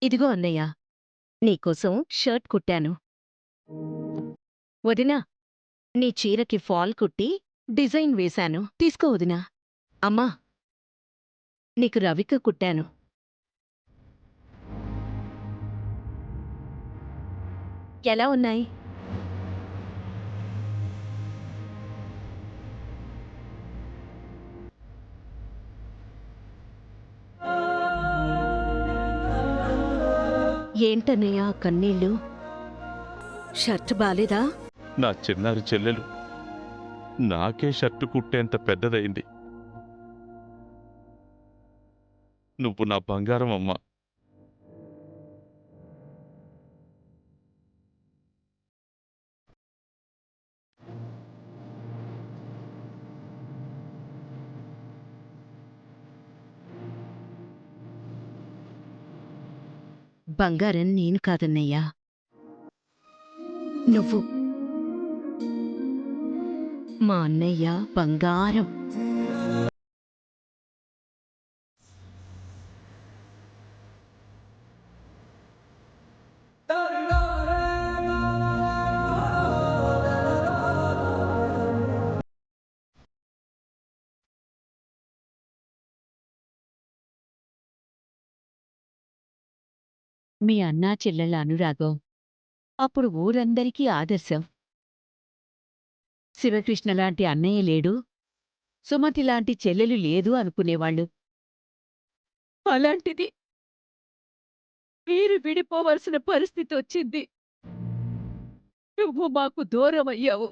ఇదిగో అన్నయ్య, నీకోసం షర్ట్ కుట్టాను. వదినా, నీ చీరకి ఫాల్ కుట్టి డిజైన్ వేశాను, తీసుకో వదినా. అమ్మా, నీకు రవిక కుట్టాను. ఎలా ఉన్నాయి? ఏంటన్నయ్య కన్నీళ్ళు? షర్ట్ బాలేదా? నా చిన్నారి చెల్లెలు నాకే షర్టు కుట్టేంత పెద్దదయింది. నువ్వు నా బంగారం అమ్మా. బంగారం నేను కాదన్నయ్యా, నువ్వు. మా అన్నయ్య బంగారం. మీ అన్నా చెల్లెళ్ళ అనురాగం అప్పుడు ఊరందరికీ ఆదర్శం. శివకృష్ణలాంటి అన్నయ్య లేడు, సుమతిలాంటి చెల్లెలు లేదు అనుకునేవాళ్ళు. అలాంటిది మీరు విడిపోవలసిన పరిస్థితి వచ్చింది. నువ్వు మాకు దూరమయ్యావు.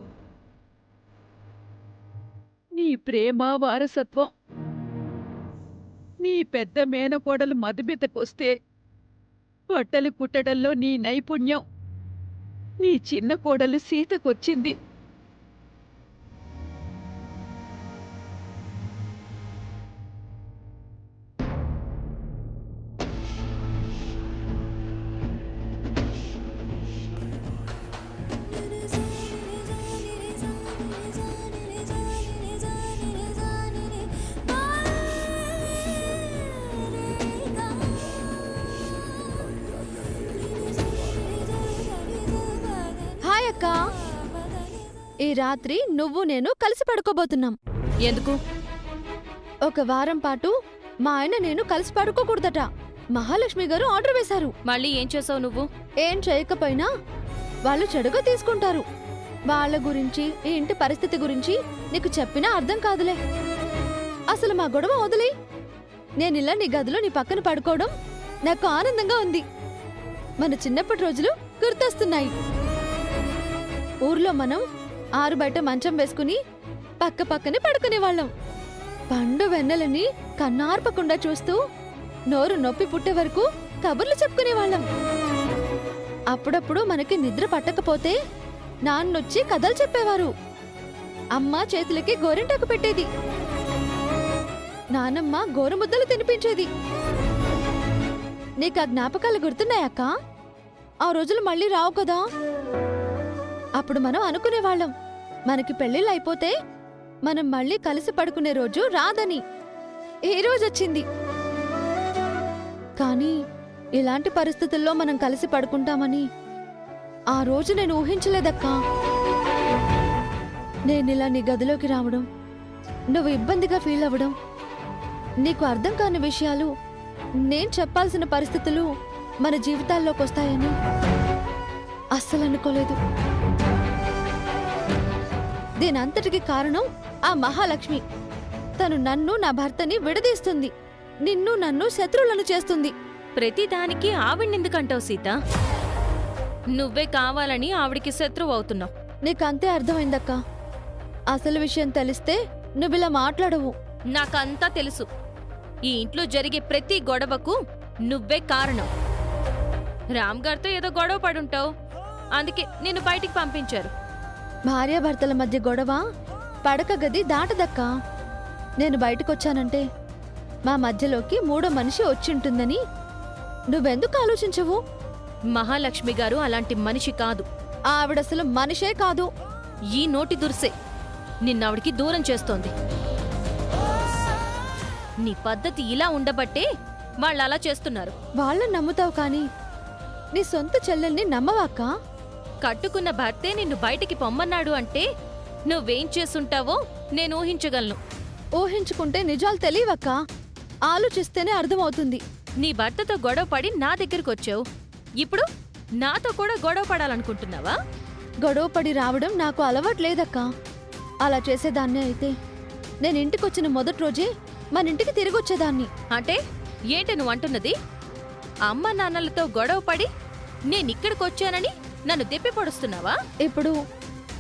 నీ ప్రేమ వారసత్వం, నీ పెద్ద మేనకోడలు మధుమితకొస్తే బట్టలు కుట్టడంలో నీ నైపుణ్యం నీ చిన్న కోడలు సీతకొచ్చింది. హాయ్ అక్క. ఈ రాత్రి నువ్వు నేను కలిసి పడుకోబోతున్నాం. ఎందుకు? ఒక వారం పాటు మా ఆయన నేను కలిసి పడుకోకూడదట. మహాలక్ష్మి గారు ఆర్డర్ వేశారు. మళ్ళీ ఏం చేసావు నువ్వు? ఏం చేయకపోయినా వాళ్ళు చెడుగా తీసుకుంటారు. వాళ్ళ గురించి ఈ ఇంటి పరిస్థితి గురించి నీకు చెప్పినా అర్థం కాదులే. అసలు మా గొడవ వదిలే. నేనిలా నీ గదిలో నీ పక్కన పడుకోవడం నాకు ఆనందంగా ఉంది. మన చిన్నప్పటి రోజులు గుర్తొస్తున్నాయి. ఊర్లో మనం ఆరు బయట మంచం వేసుకుని పక్క పక్కనే పడుకునేవాళ్ళం. పండు వెన్నెలని కన్నార్పకుండా చూస్తూ నోరు నొప్పి పుట్టే వరకు కబుర్లు చెప్పుకునేవాళ్ళం. అప్పుడప్పుడు మనకి నిద్ర పట్టకపోతే నాన్నొచ్చి కథలు చెప్పేవారు. అమ్మ చేతులకి గోరింటాకు పెట్టేది. నానమ్మ గోరుముద్దలు తినిపించేది. నీకు ఆ జ్ఞాపకాలు గుర్తున్నాయక్క? ఆ రోజులు మళ్ళీ రావు కదా. అప్పుడు మనం అనుకునేవాళ్ళం మనకి పెళ్ళిళ్ళు అయిపోతే మనం మళ్ళీ కలిసి పడుకునే రోజు రాదని. ఏ రోజొచ్చింది. కానీ ఇలాంటి పరిస్థితుల్లో మనం కలిసి పడుకుంటామని ఆ రోజు నేను ఊహించలేదక్కా. నేనిలా నీ గదిలోకి రావడం, నువ్వు ఇబ్బందిగా ఫీల్ అవ్వడం, నీకు అర్థం కాని విషయాలు నేను చెప్పాల్సిన పరిస్థితులు మన జీవితాల్లోకి వస్తాయని అస్సలు అనుకోలేదు. దీనంతటికి కారణం ఆ మహాలక్ష్మి. తను నన్ను నా భర్తని విడదీస్తుంది. నిన్ను నన్ను శత్రువులను చేస్తుంది. ప్రతిదానికి ఆవిడ్నెందుకంటావు సీత? నువ్వే కావాలని ఆవిడికి శత్రువు అవుతున్నావు. నీకంతే అర్థమైందక్క. అసలు విషయం తెలిస్తే నువ్విలా మాట్లాడవు. నాకంతా తెలుసు. ఈ ఇంట్లో జరిగే ప్రతి గొడవకు నువ్వే కారణం. రామ్గారితో ఏదో గొడవ పడుంటావు, అందుకే నిన్ను బయటికి పంపించారు. భార్యాభర్తల మధ్య గొడవ పడక గది దాటదక్కా. నేను బయటకొచ్చానంటే మా మధ్యలోకి మూడో మనిషి వచ్చింటుందని నువ్వెందుకు ఆలోచించవు? మహాలక్ష్మి గారు అలాంటి మనిషి కాదు. ఆవిడసలు మనిషే కాదు. ఈ నోటి దుర్సే నిన్నావిడికి దూరం చేస్తోంది. నీ పద్ధతి ఇలా ఉండబట్టే వాళ్ళు అలా చేస్తున్నారు. వాళ్ళని నమ్ముతావు కానీ నీ సొంత చెల్లెల్ని నమ్మవాక్క? కట్టుకున్న భర్తే నిన్ను బయటికి పొమ్మన్నాడు అంటే నువ్వేం చేసుంటావో నేను ఊహించగలను. ఊహించుకుంటే నిజాలు తెలియవక్క. ఆలోచిస్తేనే అర్థమవుతుంది. నీ భర్తతో గొడవ పడి నా దగ్గరకొచ్చావు. ఇప్పుడు నాతో కూడా గొడవ పడాలనుకుంటున్నావా? గొడవపడి రావడం నాకు అలవాటు లేదక్క. అలా చేసేదాన్నే అయితే నేను ఇంటికొచ్చిన మొదటి రోజే మన ఇంటికి తిరిగొచ్చేదాన్ని. అంటే ఏంటి నువ్వు అంటున్నది? అమ్మ నాన్నలతో గొడవ పడి నేనిక్కడికొచ్చానని నన్ను దెప్పి పొడుస్తున్నావా? ఇప్పుడు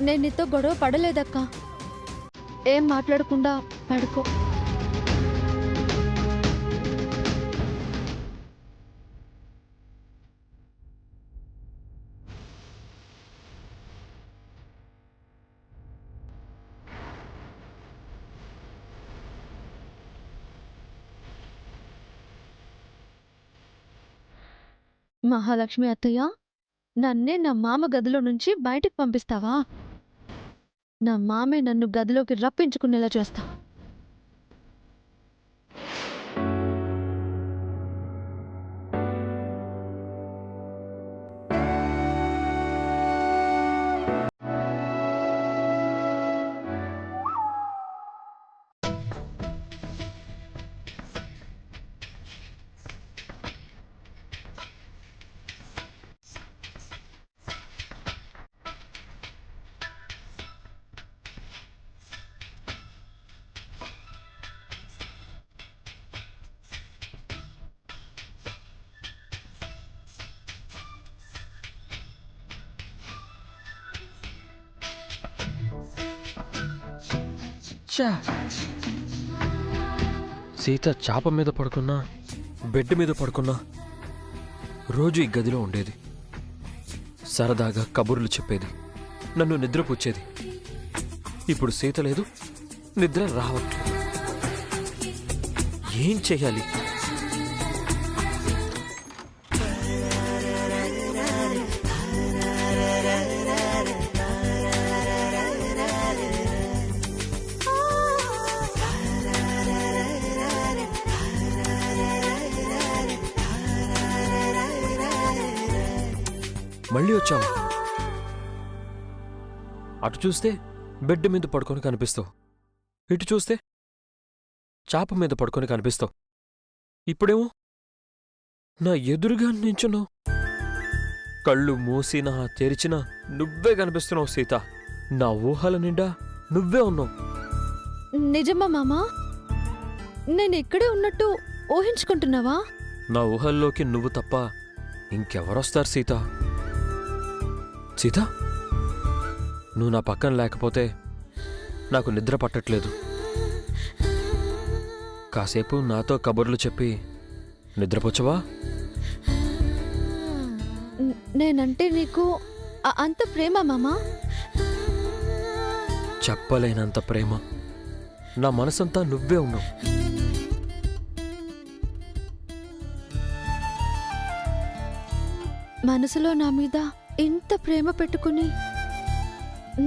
నేను నీతో గొడవ పడలేదక్క. ఏం మాట్లాడకుండా పడుకో. మహాలక్ష్మి అత్తయ్య, నన్నే నా మామ గదిలో నుంచి బయటకు పంపిస్తావా? నా మామే నన్ను గదిలోకి రప్పించుకునేలా చేస్తా. ఛా! సీత చాప మీద పడుకున్నా, బెడ్ మీద పడుకున్నా రోజు ఈ గదిలో ఉండేది. సరదాగా కబుర్లు చెప్పేది, నన్ను నిద్రపుచ్చేది. ఇప్పుడు సీత లేదు, నిద్ర రావట్లేదు. ఏం చెయ్యాలి? మళ్ళీ వచ్చావా? అటు చూస్తే బెడ్ మీద పడుకొని కనిపిస్తావు, ఇటు చూస్తే చాప మీద పడుకొని కనిపిస్తావు. ఇప్పుడేమో నా ఎదురుగా నించున్నావు. కళ్ళు మూసినా తెరిచినా నువ్వే కనిపిస్తున్నావు సీత. నా ఊహల నిండా నువ్వే ఉన్నావు. నిజమా మామా? నేను ఇక్కడే ఉన్నట్టు ఊహించుకుంటున్నావా? నా ఊహల్లోకి నువ్వు తప్ప ఇంకెవరొస్తారు సీత? సీత, నువ్వు నా పక్కన లేకపోతే నాకు నిద్ర పట్టట్లేదు. కాసేపు నాతో కబుర్లు చెప్పి నిద్రపోచ్చవా? నేనంటే నీకు అంత ప్రేమ మామా? చెప్పలేనంత ప్రేమ. నా మనసంతా నువ్వే ఉన్నావు. మనసులో నా మీద ఇంత ప్రేమ పెట్టుకుని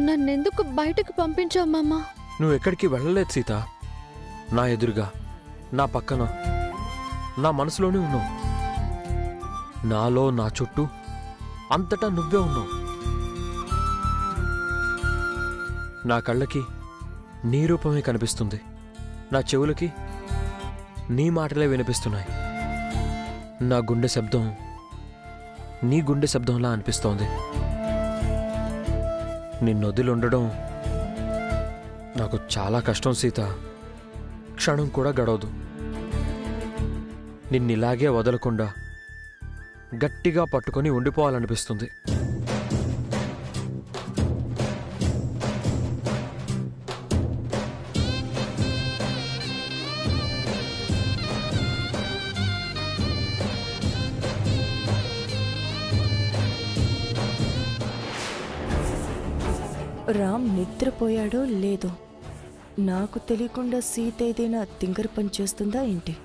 నన్నెందుకు బయటకు పంపించావు మామా? నువ్వు ఎక్కడికి వెళ్ళలేదు సీత. నా ఎదురుగా, నా పక్కన, నా మనసులోనే ఉన్నావు. నాలో, నా చుట్టూ అంతటా నువ్వే ఉన్నావు. నా కళ్ళకి నీ రూపమే కనిపిస్తుంది, నా చెవులకి నీ మాటలే వినిపిస్తున్నాయి. నా గుండె శబ్దం నీ గుండె శబ్దంలా అనిపిస్తోంది. నిన్నొదిలుండడం నాకు చాలా కష్టం సీత. క్షణం కూడా గడవదు. నిన్నిలాగే వదలకుండా గట్టిగా పట్టుకొని ఉండిపోవాలనిపిస్తుంది. రామ్ నిద్రపోయాడో లేదో, నాకు తెలియకుండా సీత ఏదైనా తింగర పని చేస్తుందా ఏంటి?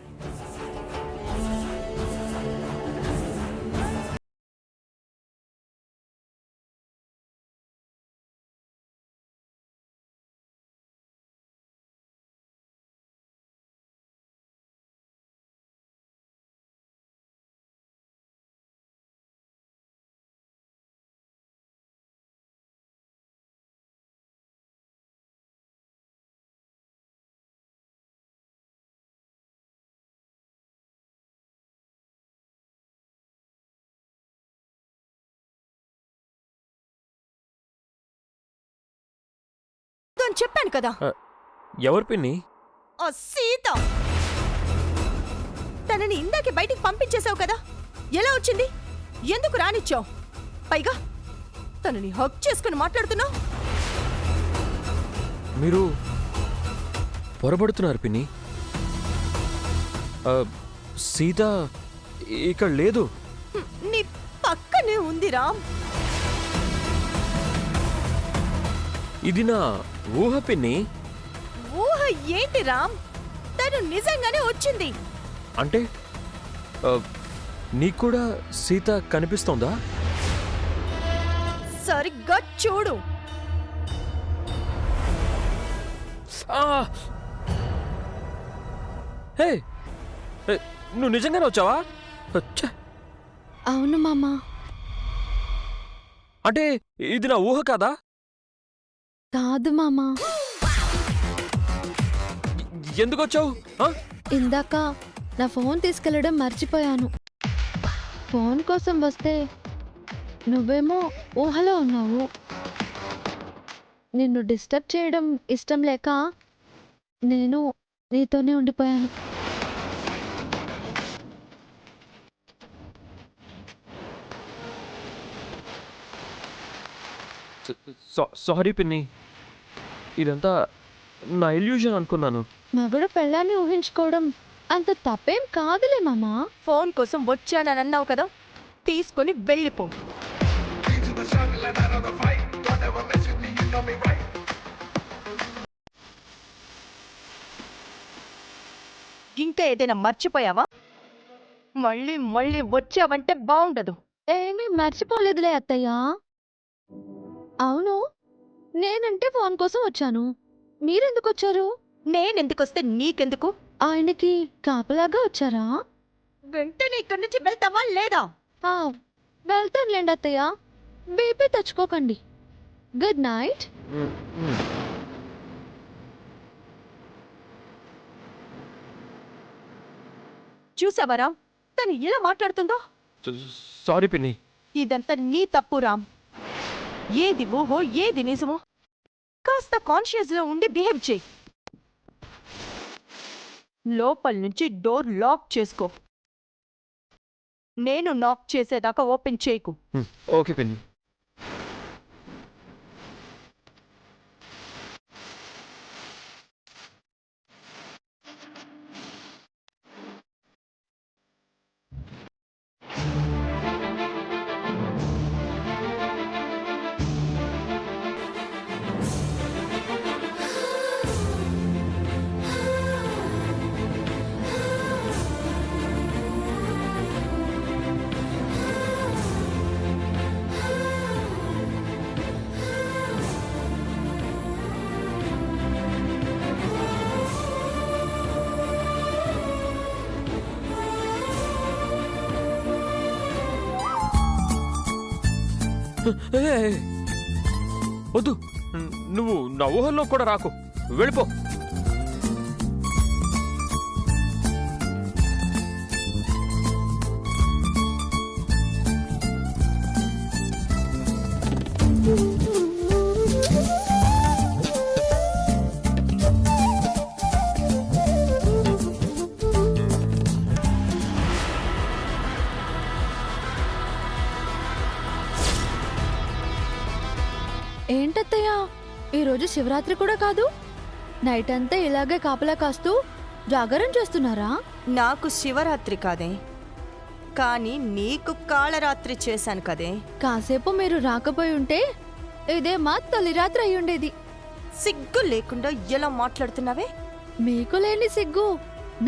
అని చెప్పాను కదా. ఎవరు పిన్ని? ఆ సీత తనని ఇందాకే బయటికి పంపించేశావు కదా, ఎలా వచ్చింది? ఎందుకు రానిచ్చావు? పైగా తనని హక్ చేసుకుని మాట్లాడుతున్నావు. మీరు పొరబడుతున్నారు పిన్ని. సీత ఇక్కడ లేదు. నీ పక్కనే ఉంది రామ్. ఇది నా ఊహ పిన్ని. ఊహ ఏంటి రామ్? తను నిజంగానే వచ్చింది. అంటే నీకు కూడా సీత కనిపిస్తోందా? సరిగ్గా చూడు. ఆ! హే, నువ్వు నిజంగానే వచ్చావా? ఛ! అవును మామా. అంటే ఇది నా ఊహ కాదా? కాదు మామా. ఎందుకు వచ్చావు? ఇందాక నా ఫోన్ తీసుకెళ్లడం మర్చిపోయాను. ఫోన్ కోసం వస్తే నువ్వేమో ఊహలో ఉన్నావు. నిన్ను డిస్టర్బ్ చేయడం ఇష్టం లేక నేను నీతోనే ఉండిపోయాను. సారీ పిన్ని, ఇదంతా నా ఇల్యూషన్ అనుకున్నాను. మగుడు పెళ్ళాన్ని ఊహించుకోవడం అంత తప్పేం కాదులే మామా. ఫోన్ కోసం వచ్చానని అన్నావు కదా, తీసుకొని వెళ్ళిపో. ఇంకా ఏదైనా మర్చిపోయావా? మళ్ళీ మళ్ళీ వచ్చావంటే బాగుండదు. ఏమీ మర్చిపోలేదులే అత్తయ్య. అవును, నేనంటే ఫోన్ కోసం వచ్చాను. మీరెందుకు వచ్చారు? నేనెందుకొస్తే నీకెందుకు? ఆయనకి కాపలాగా వచ్చారా? వెంటనే ఇక్కడి నుంచి వెళ్తావా లేదా? ఆ, వెళ్తానులేండి అత్తయ్య. బీపీ తెచ్చుకోకండి. Good night. చూసావా రామ్, తను ఇలా మాట్లాడుతుందో? సారీ పిన్ని. ఇదంతా నీ తప్పు రామ్. ఏది ఊహో ఏది నిజమో కాస్త కాన్షియస్ లో ఉండి బిహేవ్ చేయి. లోపల నుంచి డోర్ లాక్ చేసుకో. నేను నాక్ చేసేదాకా ఓపెన్ చేయకు. ఓకే పిన్ని. వద్దు, నువ్వు నా ఊహల్లో కూడా రాకు. వెళ్ళిపో. ఏంటత్తయ్య, ఈరోజు శివరాత్రి కూడా కాదు. నైట్ అంతా ఇలాగే కాపలా కాస్తూ జాగరణ చేస్తున్నారా? నాకు శివరాత్రి కాదే, కానీ నీకు కాళరాత్రి చేశాను కదే. కాసేపు మీరు రాకపోయి ఉంటే ఇదే మా తొలి రాత్రి అయి ఉండేది. సిగ్గు లేకుండా ఎలా మాట్లాడుతున్నావే? మీకు లేని సిగ్గు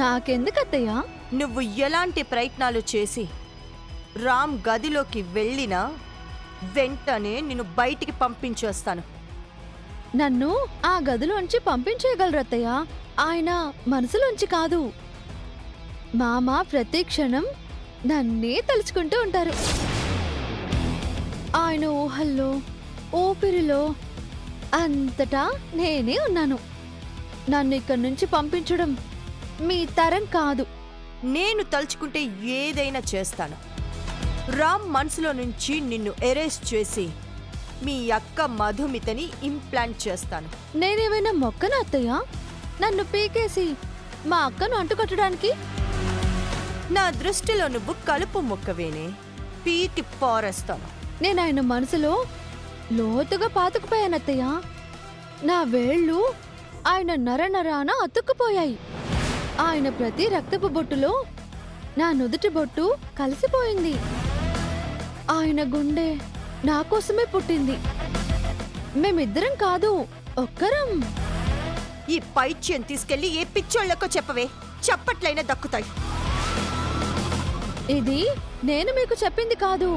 నాకెందుకత్తయ్య? నువ్వు ఎలాంటి ప్రయత్నాలు చేసి రామ్ గదిలోకి వెళ్ళినా వెంటనే నిన్ను బయటికి పంపించేస్తాను. నన్ను ఆ గదిలోంచి పంపించేయగలరత్తయ్య, ఆయన మనసులోంచి కాదు. మామ ప్రతి క్షణం నన్నే తలుచుకుంటూ ఉంటారు. ఆయన ఊహల్లో, ఊపిరిలో అంతటా నేనే ఉన్నాను. నన్ను ఇక్కడి నుంచి పంపించడం మీ తరం కాదు. నేను తలుచుకుంటే ఏదైనా చేస్తాను. రామ్ మనసులో నుంచి నిన్ను ఎరేస్ చేసి మీ అక్క మధుమితని ఇంప్లాంట్ చేస్తాను. నేనేమైనా మొక్కనా అత్తయ్య? నన్ను పీకేసి మా అక్కను అంటుకట్టడానికి? నా దృష్టిలో నువ్వు కలుపు మొక్కవేనే, పీకి పారేస్తాను. నేను ఆయన మనసులో లోతుగా పాతుకుపోయానత్తయ్య. నా వేళ్ళు ఆయన నరనరాన అతుక్కుపోయాయి. ఆయన ప్రతి రక్తపు బొట్టులో నా నుదుటి బొట్టు కలిసిపోయింది. ఆయన గుండె నా కోసమే పుట్టింది. మేమిద్దరం కాదు, ఒక్కరం. ఈ పైత్యం తీసుకెళ్లి ఏ పిచ్చోళ్ళకో చెప్పవే, చప్పట్లైనా దక్కుతాయి. ఇది నేను మీకు చెప్పింది కాదు,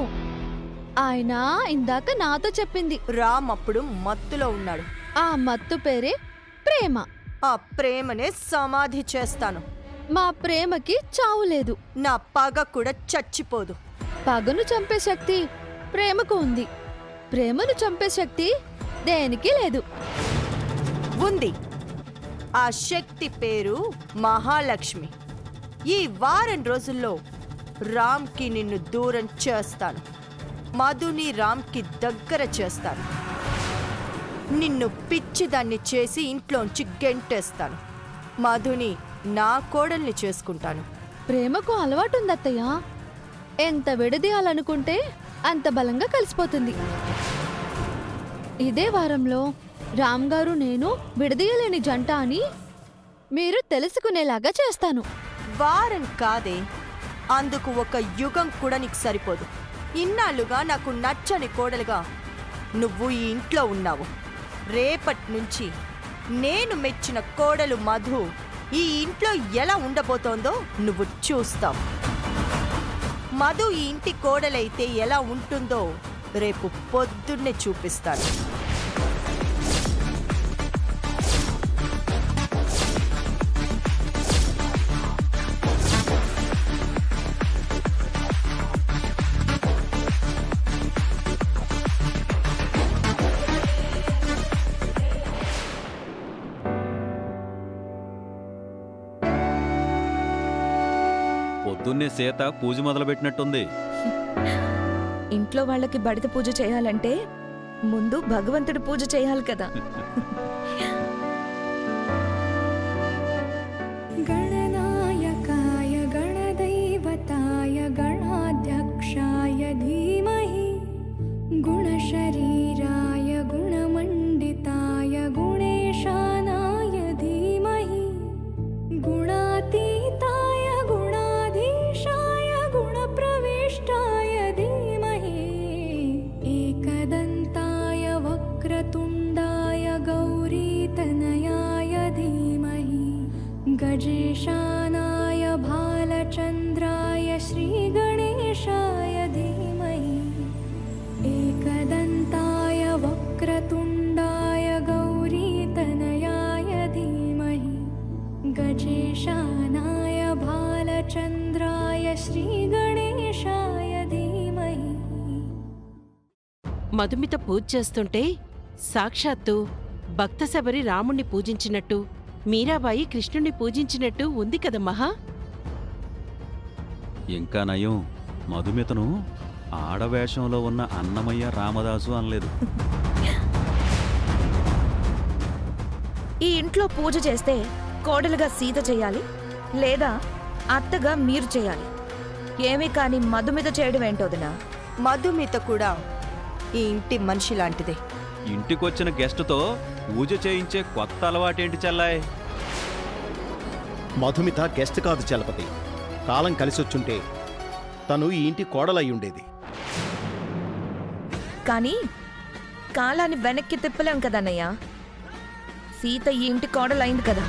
ఆయన ఇందాక నాతో చెప్పింది. రామ్ అప్పుడు మత్తులో ఉన్నాడు. ఆ మత్తు పేరే ప్రేమ. ఆ ప్రేమనే సమాధి చేస్తాను. మా ప్రేమకి చావు లేదు. నా పగ కూడా చచ్చిపోదు. పగను చంపే శక్తి ప్రేమకు ఉంది. ప్రేమను చంపే శక్తి దేనికి లేదు. ఉంది. ఆ శక్తి పేరు మహాలక్ష్మి. ఈ వారం రోజుల్లో రామ్కి నిన్ను దూరం చేస్తాను. మధుని రామ్కి దగ్గర చేస్తాను. నిన్ను పిచ్చిదాన్ని చేసి ఇంట్లోంచి గెంటేస్తాను. మధుని నా కోడల్ని చేసుకుంటాను. ప్రేమకు అలవాటుందత్తయ్య. ఎంత విడదీయాలనుకుంటే అంత బలంగా కలిసిపోతుంది. ఇదే వారంలో రామ్ గారు నేను విడదీయలేని జంట అని మీరు తెలుసుకునేలాగా చేస్తాను. వారం కాదే, అందుకు ఒక యుగం కూడా నీకు సరిపోదు. ఇన్నాళ్ళుగా నాకు నచ్చని కోడలుగా నువ్వు ఈ ఇంట్లో ఉన్నావు. రేపటి నుంచి నేను మెచ్చిన కోడలు మధు ఈ ఇంట్లో ఎలా ఉండబోతోందో నువ్వు చూస్తావు. మధు ఈ ఇంటి కోడలైతే ఎలా ఉంటుందో రేపు పొద్దున్నే చూపిస్తాను. పొద్దున్నే సీత పూజ మొదలుపెట్టినట్టుంది. ఇంట్లో వాళ్ళకి బడిత పూజ చేయాలంటే ముందు భగవంతుడి పూజ చేయాలి కదా. గణనాయకాయ గణదైవతాయ గణాధ్యక్షాయ ధీమహి గుణశరీరాయ గుణమండితాయ గుణేశానాయ ధీమహి గుణాతీతాయ గుణాధీశాయ గుణప్రవిష్టాయ ధీమహి ఏకదంతాయ వక్రతుండాయ గౌరీతనయాయ ధీమహి గజేశానాయ భాలచంద్రాయ శ్రీగణేశాయ ధీమహి ఏకదంతాయ వక్రతుండాయ గౌరీతనయాయ ధీమహి గజేశానాయ భాలచంద్రాయ శ్రీగణేశాయ ధీమహి. మధుమిత పూజ చేస్తుంటే సాక్షాత్తు భక్త శబరి రాముణ్ణి పూజించినట్టు, మీరాబాయి కృష్ణుణ్ణి పూజించినట్టు ఉంది కదా మహా. ఇంకా నయం, మధుమితను ఆడవేషంలో ఉన్న అన్నమయ్య రామదాసు అనలేదు. ఈ ఇంట్లో పూజ చేస్తే కోడలుగా సీత చేయాలి, లేదా అత్తగా మీరు చేయాలి. ఏమీ కాని మధుమిత చేయడం ఏంటోదినా? మధుమిత కూడా ఈ ఇంటి మనిషి లాంటిదే. ఇంటికొచ్చిన గెస్టుతో పూజ చేయించే కొత్త అలవాటేంటి చెల్లాయ్? మధుమిత గెస్ట్ కాదు చలపతి. కాలం కలిసొచ్చుంటే తను ఈ ఇంటి కోడలై ఉండేది. కానీ కాలాన్ని వెనక్కి తిప్పలేం కదన్నయ్య. సీత ఈ ఇంటి కోడలైంది కదా.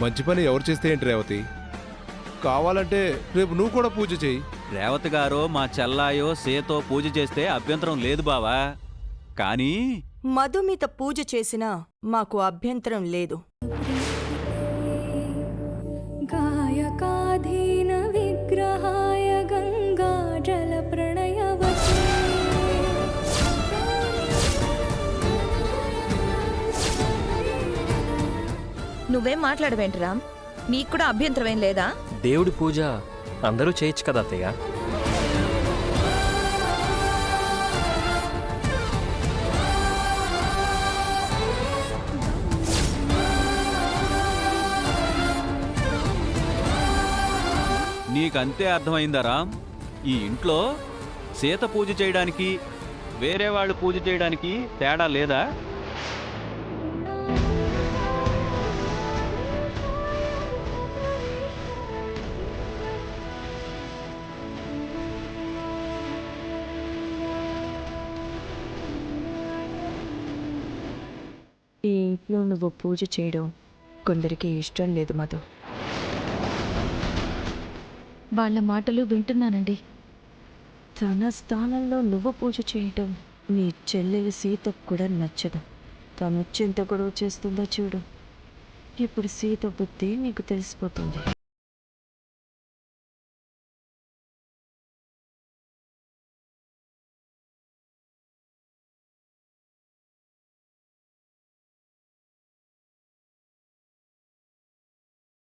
మంచి పని ఎవరు చేస్తే ఏంటి రేవతి? కావాలంటే రేపు నువ్వు కూడా పూజ చేయి. రేవతి గారో మా చెల్లాయో సేతో పూజ చేస్తే అభ్యంతరం లేదు బావా. కానీ మధుమిత పూజ చేసినా మాకు అభ్యంతరం లేదు. గాయకాధీన విగ్రహాయ గంగా జల ప్రణయవతి నువ్వేం మాట్లాడవేంటి రామ్? నీకు కూడా అభ్యంతరం ఏం లేదా? దేవుడి పూజ అందరూ చేయొచ్చు కదా అత్తయ్య. నీకంతే అర్థమైందరా? ఈ ఇంట్లో సీత పూజ చేయడానికి వేరే వాళ్ళు పూజ చేయడానికి తేడా లేదా? ఈ ఇంట్లో నువ్వు పూజ చేయడం కొందరికి ఇష్టం లేదు మధు. వాళ్ళ మాటలు వింటున్నానండి. తన స్థానంలో నువ్వు పూజ చేయటం నీ చెల్లెలు సీతకు కూడా నచ్చదు. తను ఎంత గొడవ చేస్తుందో చూడు. ఇప్పుడు సీత బుద్ధి నీకు తెలిసిపోతుంది.